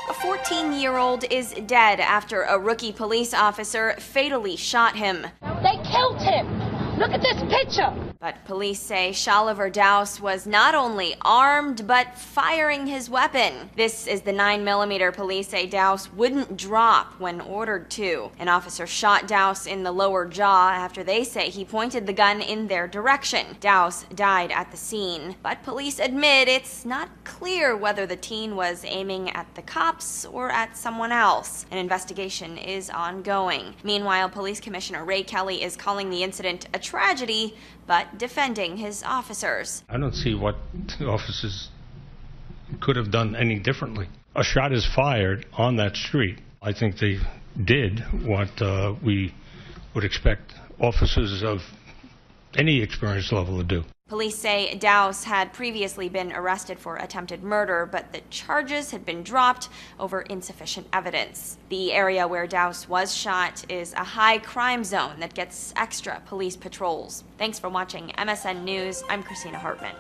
A 14-year-old is dead after a rookie police officer fatally shot him. They killed him! Look at this picture! But police say Shaliver Douse was not only armed, but firing his weapon. This is the 9mm police say Douse wouldn't drop when ordered to. An officer shot Douse in the lower jaw after they say he pointed the gun in their direction. Douse died at the scene, but police admit it's not clear whether the teen was aiming at the cops or at someone else. An investigation is ongoing. Meanwhile, Police Commissioner Ray Kelly is calling the incident a tragedy, but defending his officers. I don't see what the officers could have done any differently. A shot is fired on that street. I think they did what we would expect officers of any experience level to do. Police say Douse had previously been arrested for attempted murder, but the charges had been dropped over insufficient evidence. The area where Douse was shot is a high crime zone that gets extra police patrols. Thanks for watching MSN News. I'm Christina Hartman.